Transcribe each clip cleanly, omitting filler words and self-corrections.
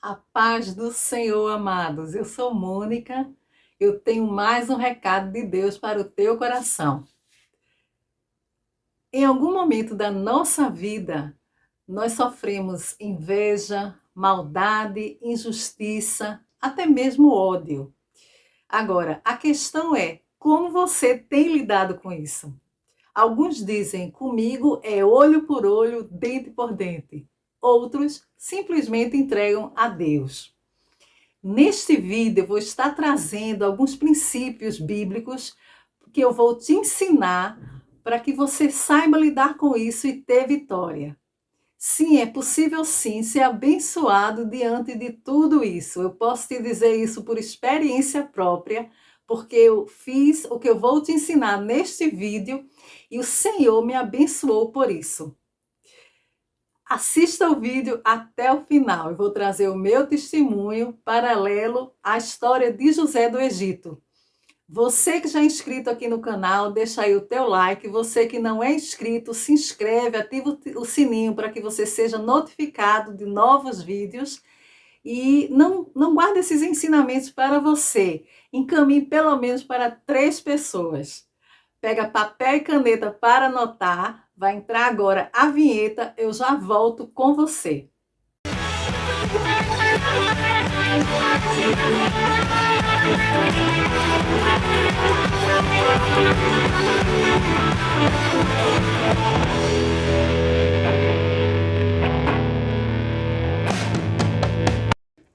A paz do Senhor, amados. Eu sou Mônica. Eu tenho mais um recado de Deus para o teu coração. Em algum momento da nossa vida, nós sofremos inveja, maldade, injustiça, até mesmo ódio. Agora, a questão é como você tem lidado com isso? Alguns dizem comigo é olho por olho, dente por dente. Outros simplesmente entregam a Deus. Neste vídeo eu vou estar trazendo alguns princípios bíblicos que eu vou te ensinar para que você saiba lidar com isso e ter vitória. Sim, é possível sim ser abençoado diante de tudo isso. Eu posso te dizer isso por experiência própria, porque eu fiz o que eu vou te ensinar neste vídeo e o Senhor me abençoou por isso. Assista o vídeo até o final. Eu vou trazer o meu testemunho paralelo à história de José do Egito. Você que já é inscrito aqui no canal, deixa aí o teu like. Você que não é inscrito, se inscreve, ativa o sininho para que você seja notificado de novos vídeos. E não guarde esses ensinamentos para você. Encaminhe pelo menos para 3 pessoas. Pega papel e caneta para anotar. Vai entrar agora a vinheta. Eu já volto com você.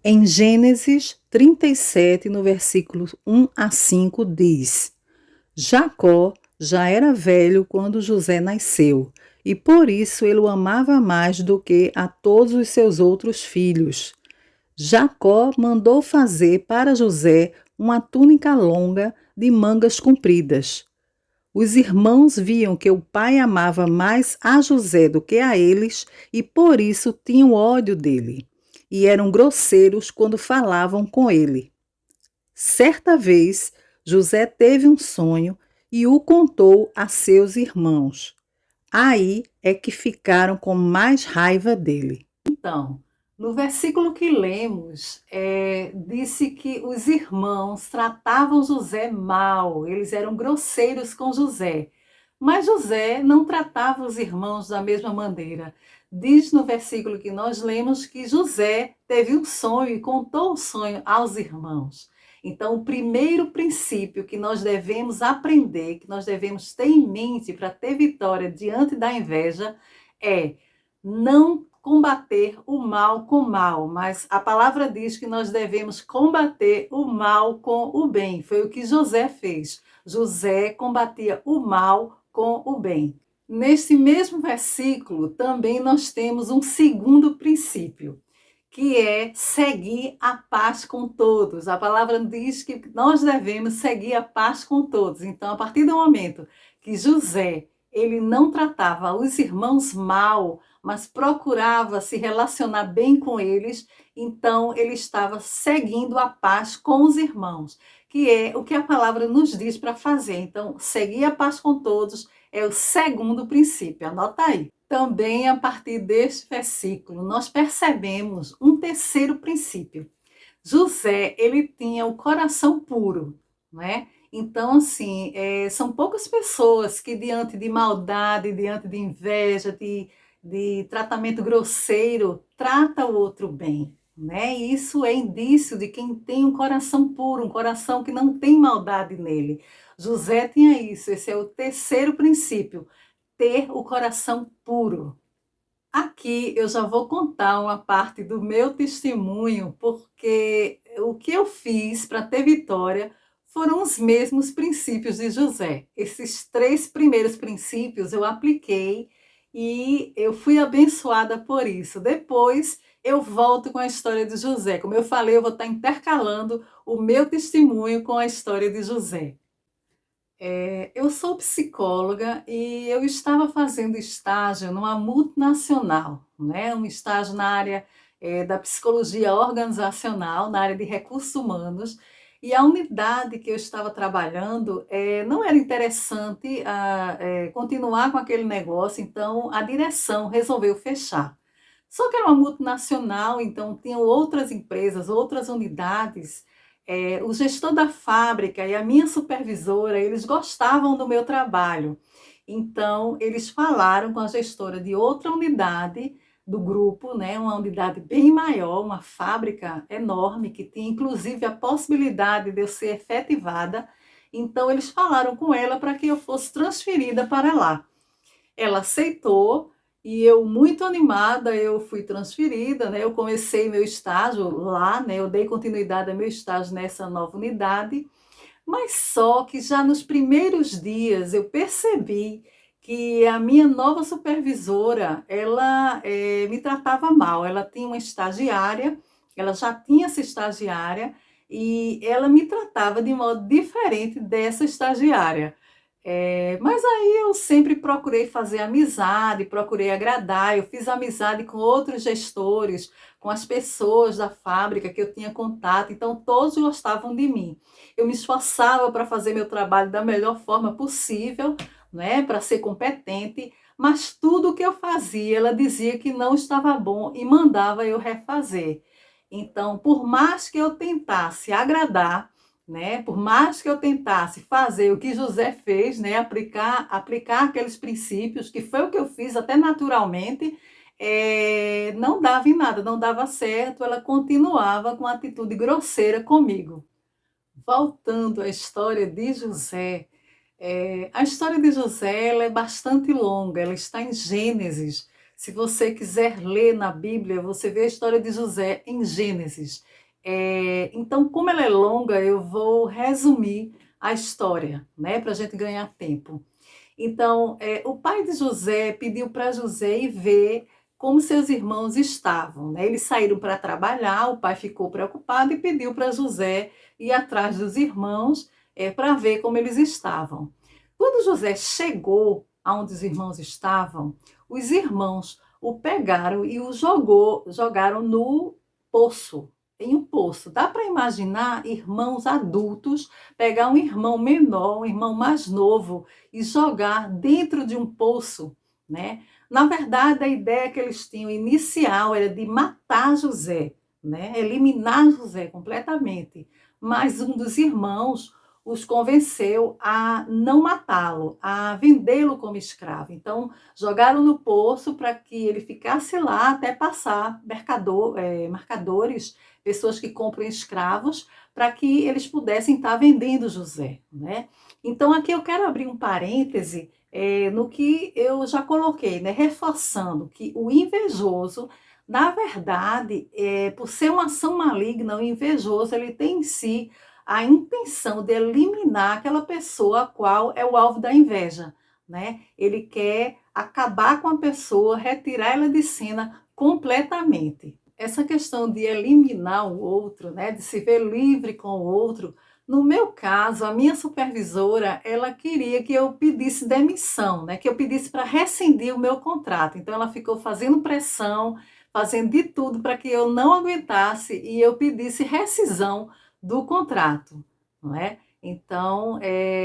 Em Gênesis 37, no versículo 1 a 5, diz: Jacó já era velho quando José nasceu, e por isso ele o amava mais do que a todos os seus outros filhos. Jacó mandou fazer para José uma túnica longa de mangas compridas. Os irmãos viam que o pai amava mais a José do que a eles e por isso tinham ódio dele, e eram grosseiros quando falavam com ele. Certa vez, José teve um sonho e o contou a seus irmãos. Aí é que ficaram com mais raiva dele. Então, no versículo que lemos, disse que os irmãos tratavam José mal, eles eram grosseiros com José. Mas José não tratava os irmãos da mesma maneira. Diz no versículo que nós lemos que José teve um sonho e contou o sonho aos irmãos. Então, o primeiro princípio que nós devemos aprender, que nós devemos ter em mente para ter vitória diante da inveja, é não combater o mal com o mal, mas a palavra diz que nós devemos combater o mal com o bem. Foi o que José fez. José combatia o mal com o bem. Neste mesmo versículo, também nós temos um segundo princípio, que é seguir a paz com todos. A palavra diz que nós devemos seguir a paz com todos. Então, a partir do momento que José, ele não tratava os irmãos mal, mas procurava se relacionar bem com eles, então ele estava seguindo a paz com os irmãos, que é o que a palavra nos diz para fazer. Então, seguir a paz com todos é o segundo princípio. Anota aí. Também a partir deste versículo, nós percebemos um terceiro princípio. José, ele tinha o coração puro, não é? Então, assim, são poucas pessoas que diante de maldade, diante de inveja, de tratamento grosseiro, trata o outro bem, né? E isso é indício de quem tem um coração puro, um coração que não tem maldade nele. José tinha isso, esse é o terceiro princípio, ter o coração puro. Aqui eu já vou contar uma parte do meu testemunho, porque o que eu fiz para ter vitória foram os mesmos princípios de José. Esses 3 primeiros princípios eu apliquei e eu fui abençoada por isso. Depois eu volto com a história de José. Como eu falei, eu vou estar intercalando o meu testemunho com a história de José. Eu sou psicóloga e eu estava fazendo estágio numa multinacional, né? Um estágio na área da psicologia organizacional, na área de recursos humanos, e a unidade que eu estava trabalhando não era interessante continuar com aquele negócio, então a direção resolveu fechar. Só que era uma multinacional, então tinham outras empresas, outras unidades. O gestor da fábrica e a minha supervisora, eles gostavam do meu trabalho. Então, eles falaram com a gestora de outra unidade do grupo, né, uma unidade bem maior, uma fábrica enorme, que tinha inclusive a possibilidade de eu ser efetivada. Então, eles falaram com ela para que eu fosse transferida para lá. Ela aceitou e eu, muito animada, eu fui transferida, né? Eu comecei meu estágio lá, né? Eu dei continuidade ao meu estágio nessa nova unidade, mas só que já nos primeiros dias eu percebi que a minha nova supervisora, ela me tratava mal. Ela tinha uma estagiária, ela já tinha essa estagiária e ela me tratava de modo diferente dessa estagiária. Mas aí eu sempre procurei fazer amizade, procurei agradar. Eu fiz amizade com outros gestores, com as pessoas da fábrica que eu tinha contato, então todos gostavam de mim. Eu me esforçava para fazer meu trabalho da melhor forma possível, né, para ser competente, mas tudo o que eu fazia, ela dizia que não estava bom e mandava eu refazer. Então, por mais que eu tentasse agradar, né, por mais que eu tentasse fazer o que José fez, né, aplicar aqueles princípios, que foi o que eu fiz até naturalmente, não dava em nada, não dava certo, ela continuava com atitude grosseira comigo. Voltando à história de José, a história de José ela é bastante longa, ela está em Gênesis. Se você quiser ler na Bíblia, você vê a história de José em Gênesis. Então, como ela é longa, eu vou resumir a história, né, para a gente ganhar tempo. Então, o pai de José pediu para José ir ver como seus irmãos estavam, né? Eles saíram para trabalhar, o pai ficou preocupado e pediu para José ir atrás dos irmãos para ver como eles estavam. Quando José chegou aonde os irmãos estavam, os irmãos o pegaram e jogaram no poço, em um poço. Dá para imaginar irmãos adultos pegar um irmão menor, um irmão mais novo e jogar dentro de um poço, né? Na verdade, a ideia que eles tinham inicial era de matar José, né? Eliminar José completamente. Mas um dos irmãos os convenceu a não matá-lo, a vendê-lo como escravo. Então, jogaram no poço para que ele ficasse lá até passar marcadores, pessoas que compram escravos, para que eles pudessem estar vendendo José, né? Então, aqui eu quero abrir um parêntese no que eu já coloquei, né? Reforçando que o invejoso, na verdade, por ser uma ação maligna, o invejoso ele tem em si a intenção de eliminar aquela pessoa a qual é o alvo da inveja, né? Ele quer acabar com a pessoa, retirar ela de cena completamente. Essa questão de eliminar o outro, né, de se ver livre com o outro, no meu caso, a minha supervisora, ela queria que eu pedisse demissão, né, que eu pedisse para rescindir o meu contrato. Então ela ficou fazendo pressão, fazendo de tudo para que eu não aguentasse e eu pedisse rescisão do contrato, não é? Então,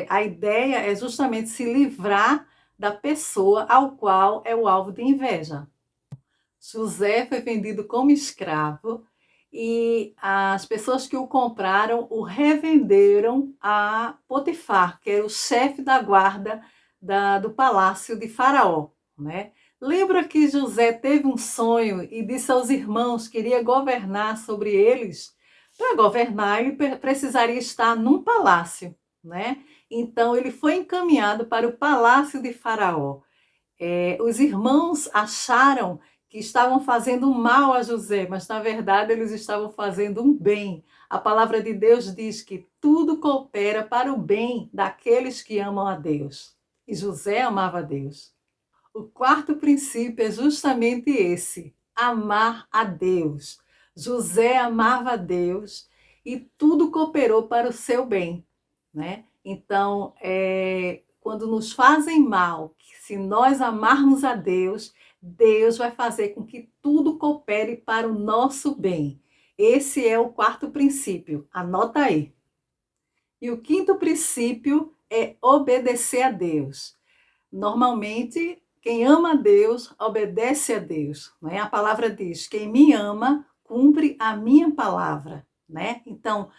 a ideia é justamente se livrar da pessoa ao qual é o alvo de inveja. José foi vendido como escravo e as pessoas que o compraram o revenderam a Potifar, que era o chefe da guarda do palácio de Faraó, né? Lembra que José teve um sonho e disse aos irmãos que iria governar sobre eles? Para governar, ele precisaria estar num palácio, né? Então, ele foi encaminhado para o palácio de Faraó. Os irmãos acharam que estavam fazendo mal a José, mas na verdade eles estavam fazendo um bem. A palavra de Deus diz que tudo coopera para o bem daqueles que amam a Deus. E José amava a Deus. O quarto princípio é justamente esse: amar a Deus. José amava a Deus e tudo cooperou para o seu bem, né? Então, quando nos fazem mal, se nós amarmos a Deus, Deus vai fazer com que tudo coopere para o nosso bem. Esse é o quarto princípio, anota aí. E o quinto princípio é obedecer a Deus. Normalmente, Quem ama a Deus, obedece a Deus, né? A palavra diz, quem me ama, cumpre a minha palavra, né? Então,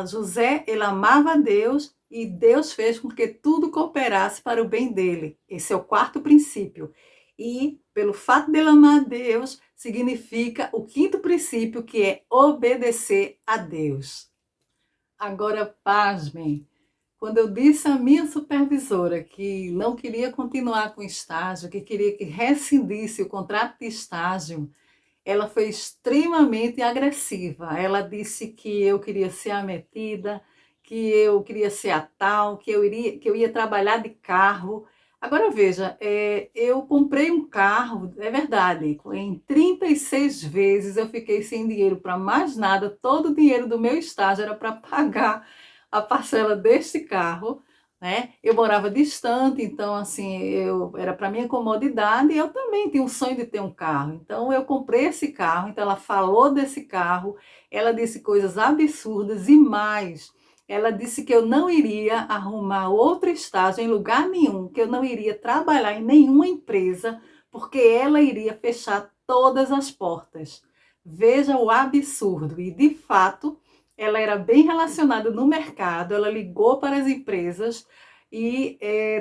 José, ele amava a Deus e Deus fez com que tudo cooperasse para o bem dele. Esse é o quarto princípio. E, pelo fato dele amar a Deus, significa o quinto princípio, que é obedecer a Deus. Agora, pasmem, quando eu disse à minha supervisora que não queria continuar com o estágio, que queria que rescindisse o contrato de estágio, ela foi extremamente agressiva. Ela disse que eu queria ser a metida, que eu queria ser a tal, que eu ia trabalhar de carro. Agora veja, eu comprei um carro, é verdade, em 36 vezes eu fiquei sem dinheiro para mais nada, todo o dinheiro do meu estágio era para pagar a parcela deste carro, né? Eu morava distante, então assim, era para minha comodidade e eu também tinha um sonho de ter um carro. Então eu comprei esse carro, então ela falou desse carro, ela disse coisas absurdas e mais. Ela disse que eu não iria arrumar outro estágio em lugar nenhum, que eu não iria trabalhar em nenhuma empresa, porque ela iria fechar todas as portas. Veja o absurdo. E, de fato, ela era bem relacionada no mercado, ela ligou para as empresas e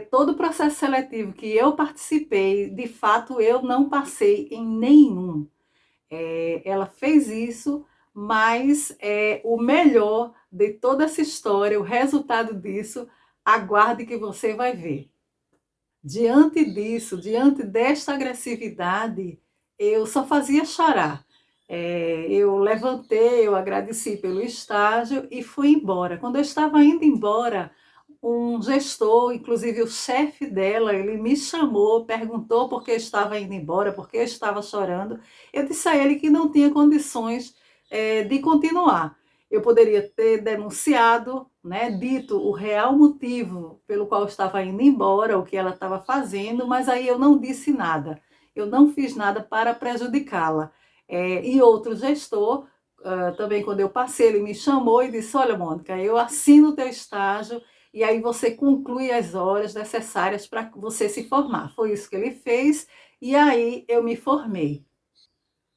todo o processo seletivo que eu participei, de fato, eu não passei em nenhum. Ela fez isso, mas o melhor de toda essa história, o resultado disso, aguarde que você vai ver. Diante disso, diante desta agressividade, eu só fazia chorar. Eu levantei, eu agradeci pelo estágio e fui embora. Quando eu estava indo embora, um gestor, inclusive o chefe dela, ele me chamou, perguntou por que eu estava indo embora, por que eu estava chorando. Eu disse a ele que não tinha condições de continuar. Eu poderia ter denunciado, né, dito o real motivo pelo qual eu estava indo embora, o que ela estava fazendo, mas aí eu não disse nada. Eu não fiz nada para prejudicá-la. E outro gestor, também quando eu passei, ele me chamou e disse, olha, Mônica, eu assino o teu estágio e aí você conclui as horas necessárias para você se formar. Foi isso que ele fez e aí eu me formei.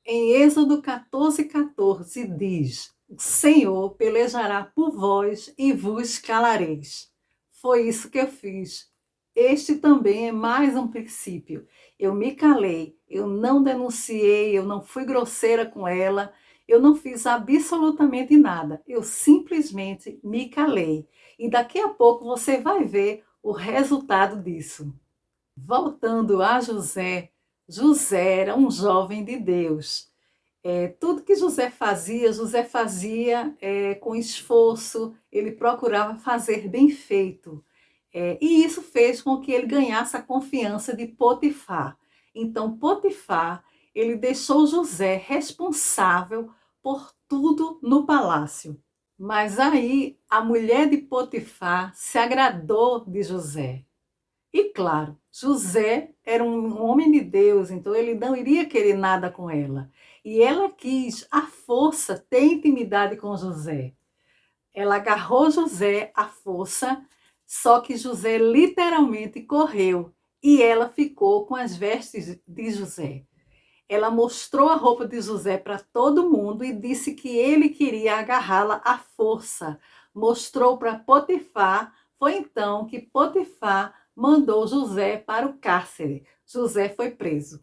Em Êxodo 14:14 diz, o Senhor pelejará por vós e vos calareis. Foi isso que eu fiz. Este também é mais um princípio. Eu me calei, eu não denunciei, eu não fui grosseira com ela, eu não fiz absolutamente nada. Eu simplesmente me calei. E daqui a pouco você vai ver o resultado disso. Voltando a José, José era um jovem de Deus. Tudo que José fazia com esforço, ele procurava fazer bem feito. E isso fez com que ele ganhasse a confiança de Potifar. Então, Potifar, ele deixou José responsável por tudo no palácio. Mas aí, a mulher de Potifar se agradou de José. E claro, José era um homem de Deus, então ele não iria querer nada com ela. E ela quis, à força, ter intimidade com José. Ela agarrou José à força, só que José literalmente correu e ela ficou com as vestes de José. Ela mostrou a roupa de José para todo mundo e disse que ele queria agarrá-la à força. Mostrou para Potifar. Foi então que Potifar mandou José para o cárcere. José foi preso.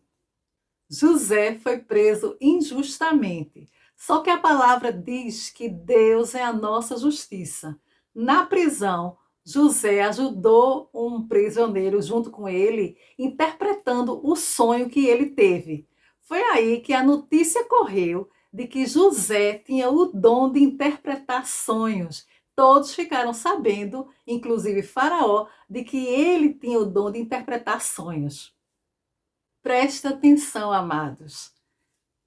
José foi preso injustamente. Só que a palavra diz que Deus é a nossa justiça. Na prisão, José ajudou um prisioneiro junto com ele, interpretando o sonho que ele teve. Foi aí que a notícia correu de que José tinha o dom de interpretar sonhos. Todos ficaram sabendo, inclusive Faraó, de que ele tinha o dom de interpretar sonhos. Presta atenção, amados.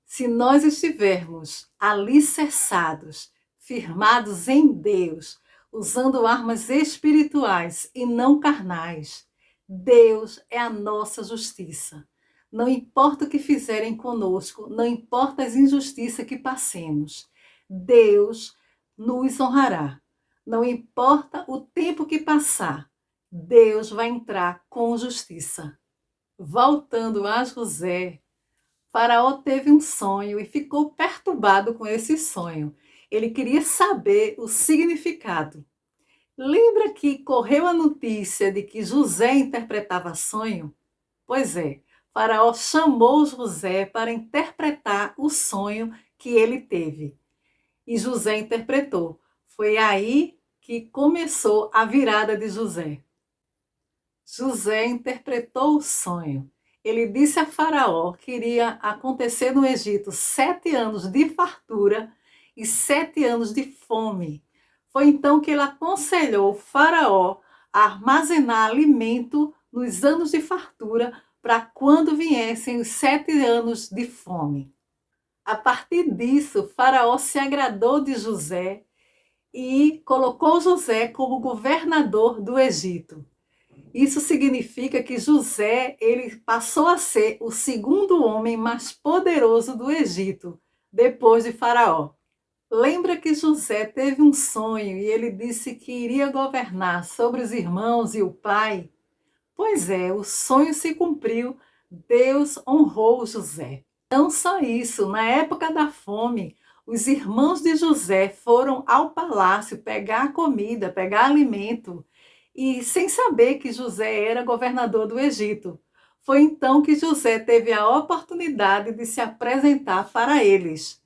Se nós estivermos alicerçados, firmados em Deus, usando armas espirituais e não carnais, Deus é a nossa justiça. Não importa o que fizerem conosco, não importa as injustiças que passemos, Deus nos honrará. Não importa o tempo que passar, Deus vai entrar com justiça. Voltando a José, Faraó teve um sonho e ficou perturbado com esse sonho. Ele queria saber o significado. Lembra que correu a notícia de que José interpretava sonho? Pois é, Faraó chamou José para interpretar o sonho que ele teve. E José interpretou. Foi aí que começou a virada de José. José interpretou o sonho. Ele disse a Faraó que iria acontecer no Egito 7 anos de fartura e 7 anos de fome. Foi então que ele aconselhou o Faraó a armazenar alimento nos anos de fartura para quando viessem os 7 anos de fome. A partir disso, Faraó se agradou de José e colocou José como governador do Egito. Isso significa que José, ele passou a ser o segundo homem mais poderoso do Egito, depois de Faraó. Lembra que José teve um sonho e ele disse que iria governar sobre os irmãos e o pai? Pois é, o sonho se cumpriu. Deus honrou José. Não só isso, na época da fome, os irmãos de José foram ao palácio pegar comida, pegar alimento, e sem saber que José era governador do Egito. Foi então que José teve a oportunidade de se apresentar para eles.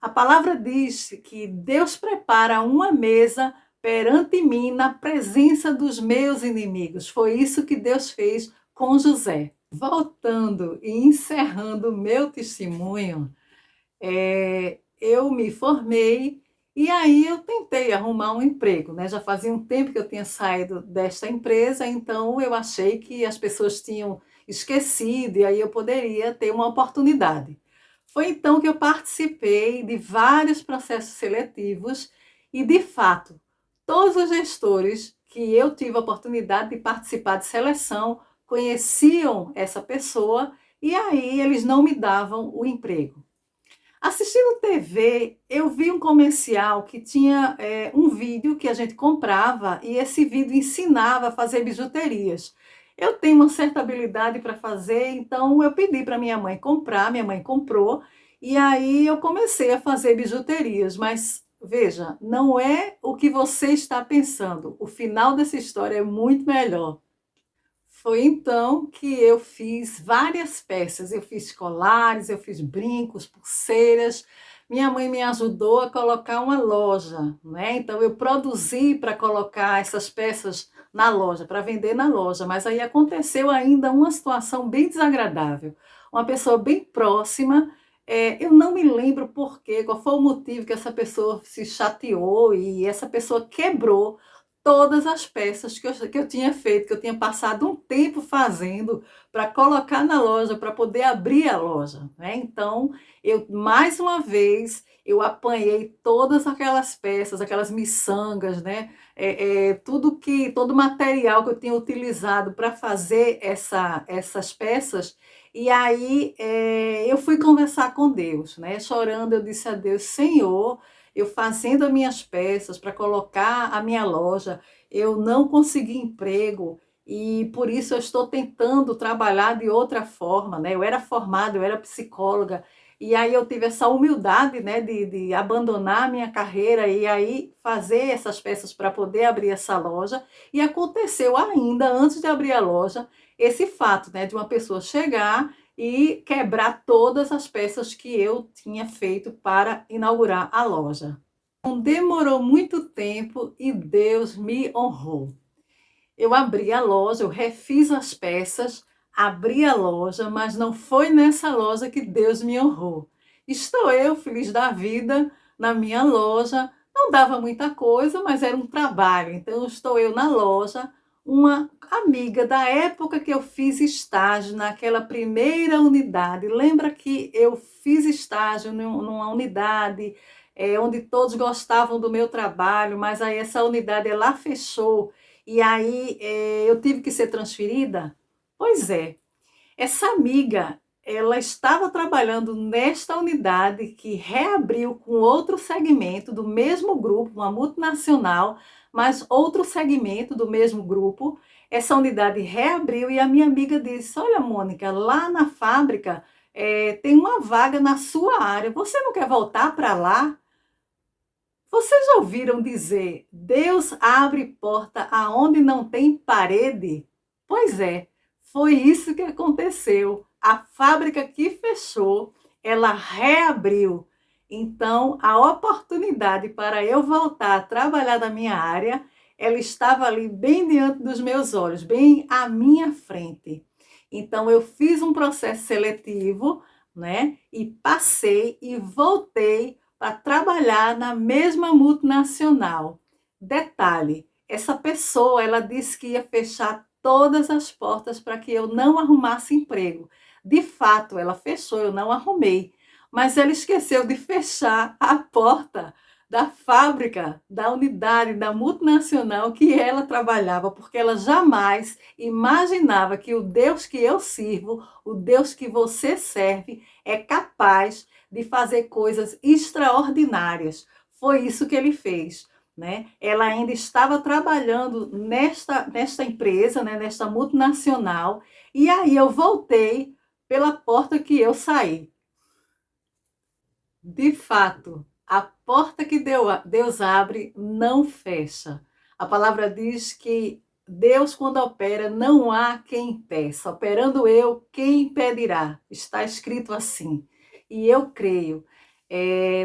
A palavra diz que Deus prepara uma mesa perante mim na presença dos meus inimigos. Foi isso que Deus fez com José. Voltando e encerrando o meu testemunho, eu me formei e aí eu tentei arrumar um emprego, né? Já fazia um tempo que eu tinha saído desta empresa, então eu achei que as pessoas tinham esquecido e aí eu poderia ter uma oportunidade. Foi então que eu participei de vários processos seletivos e, de fato, todos os gestores que eu tive a oportunidade de participar de seleção conheciam essa pessoa e aí eles não me davam o emprego. Assistindo TV, eu vi um comercial que tinha um vídeo que a gente comprava e esse vídeo ensinava a fazer bijuterias. Eu tenho uma certa habilidade para fazer, então eu pedi para minha mãe comprar, minha mãe comprou, e aí eu comecei a fazer bijuterias, mas veja, não é o que você está pensando. O final dessa história é muito melhor. Foi então que eu fiz várias peças. Eu fiz colares, eu fiz brincos, pulseiras. Minha mãe me ajudou a colocar uma loja, né? Então eu produzi para colocar essas peças na loja, para vender na loja. Mas aí aconteceu ainda uma situação bem desagradável. Uma pessoa bem próxima, eu não me lembro por quê, qual foi o motivo que essa pessoa se chateou e essa pessoa quebrou todas as peças que eu tinha feito, que eu tinha passado um tempo fazendo para colocar na loja, para poder abrir a loja, né? Então, eu mais uma vez eu apanhei todas aquelas peças, aquelas miçangas, né? Todo o material que eu tinha utilizado para fazer essas peças. E aí eu fui conversar com Deus, né? Chorando, eu disse a Deus: Senhor, eu fazendo as minhas peças para colocar a minha loja, eu não consegui emprego e por isso eu estou tentando trabalhar de outra forma, né? Eu era formada, eu era psicóloga, e aí eu tive essa humildade, né, de abandonar a minha carreira e aí fazer essas peças para poder abrir essa loja. E aconteceu ainda, antes de abrir a loja, esse fato, né, de uma pessoa chegar e quebrar todas as peças que eu tinha feito para inaugurar a loja. Não demorou muito tempo e Deus me honrou. Eu abri a loja, eu refiz as peças, abri a loja, mas não foi nessa loja que Deus me honrou. Estou eu, feliz da vida, na minha loja. Não dava muita coisa, mas era um trabalho. Então, estou eu na loja, uma amiga da época que eu fiz estágio naquela primeira unidade. Lembra que eu fiz estágio numa unidade onde todos gostavam do meu trabalho, mas aí essa unidade ela fechou e aí eu tive que ser transferida? Pois é, essa amiga, ela estava trabalhando nesta unidade que reabriu com outro segmento do mesmo grupo, uma multinacional, mas outro segmento do mesmo grupo. essa unidade reabriu e a minha amiga disse: olha, Mônica, lá na fábrica tem uma vaga na sua área, você não quer voltar para lá? Vocês já ouviram dizer, Deus abre porta aonde não tem parede? Pois é, foi isso que aconteceu. A fábrica que fechou, ela reabriu. Então, a oportunidade para eu voltar a trabalhar na minha área, ela estava ali bem diante dos meus olhos, bem à minha frente. Então, eu fiz um processo seletivo, né? E passei e voltei para trabalhar na mesma multinacional. Detalhe, essa pessoa, ela disse que ia fechar todas as portas para que eu não arrumasse emprego. De fato, ela fechou, eu não arrumei. Mas ela esqueceu de fechar a porta da fábrica, da unidade, da multinacional que ela trabalhava, porque ela jamais imaginava que o Deus que eu sirvo, o Deus que você serve, é capaz de fazer coisas extraordinárias. Foi isso que ele fez, né? Ela ainda estava trabalhando nesta empresa, né? Nesta multinacional, e aí eu voltei pela porta que eu saí. De fato, a porta que Deus abre não fecha. A palavra diz que Deus, quando opera, não há quem impeça. Operando eu, quem impedirá? Está escrito assim. E eu creio.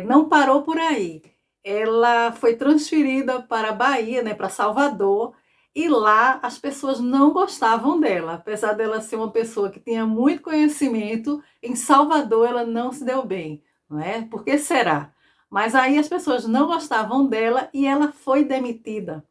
Não parou por aí. Ela foi transferida para a Bahia, né, para Salvador, e lá as pessoas não gostavam dela. Apesar dela ser uma pessoa que tinha muito conhecimento, em Salvador ela não se deu bem. Não é? Por que será? Mas aí as pessoas não gostavam dela e ela foi demitida.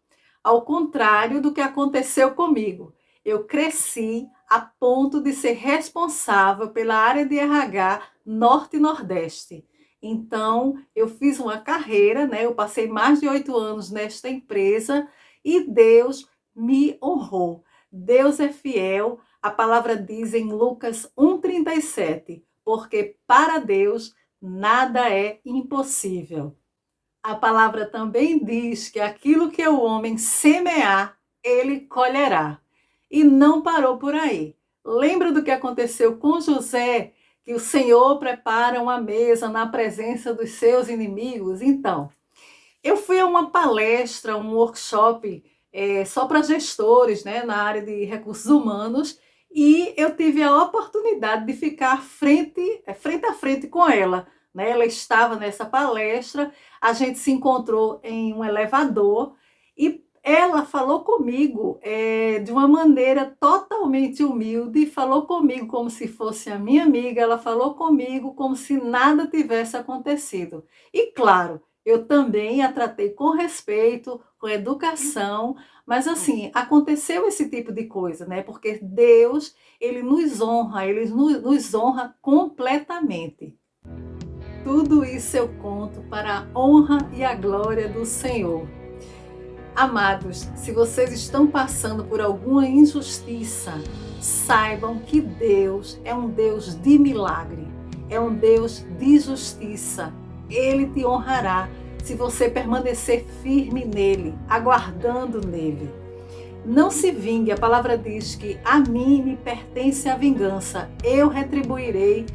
Ao contrário do que aconteceu comigo. Eu cresci a ponto de ser responsável pela área de RH Norte e Nordeste. Então, eu fiz uma carreira, né? Eu passei mais de 8 anos nesta empresa e Deus me honrou. Deus é fiel. A palavra diz em Lucas 1,37, porque para Deus nada é impossível. A palavra também diz que aquilo que o homem semear, ele colherá. E não parou por aí. Lembra do que aconteceu com José, que o Senhor prepara uma mesa na presença dos seus inimigos? Então, eu fui a uma palestra, um workshop só para gestores, né, na área de recursos humanos, e eu tive a oportunidade de ficar frente a frente com ela. Né? Ela estava nessa palestra, a gente se encontrou em um elevador e ela falou comigo de uma maneira totalmente humilde, falou comigo como se fosse a minha amiga, ela falou comigo como se nada tivesse acontecido. E claro, eu também a tratei com respeito, com educação, mas assim, aconteceu esse tipo de coisa, né? Porque Deus, ele nos honra completamente. Tudo isso eu conto para a honra e a glória do Senhor. Amados, se vocês estão passando por alguma injustiça, saibam que Deus é um Deus de milagre, é um Deus de justiça. Ele te honrará se você permanecer firme nele, aguardando nele. Não se vingue, a palavra diz que a mim me pertence a vingança, eu retribuirei,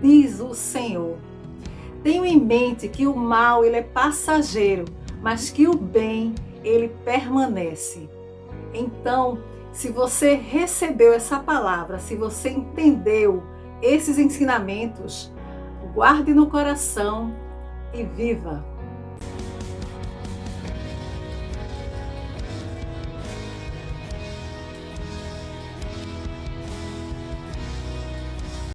diz o Senhor. Tenho em mente que o mal ele é passageiro, mas que o bem ele permanece. Então, se você recebeu essa palavra, se você entendeu esses ensinamentos, guarde no coração e viva.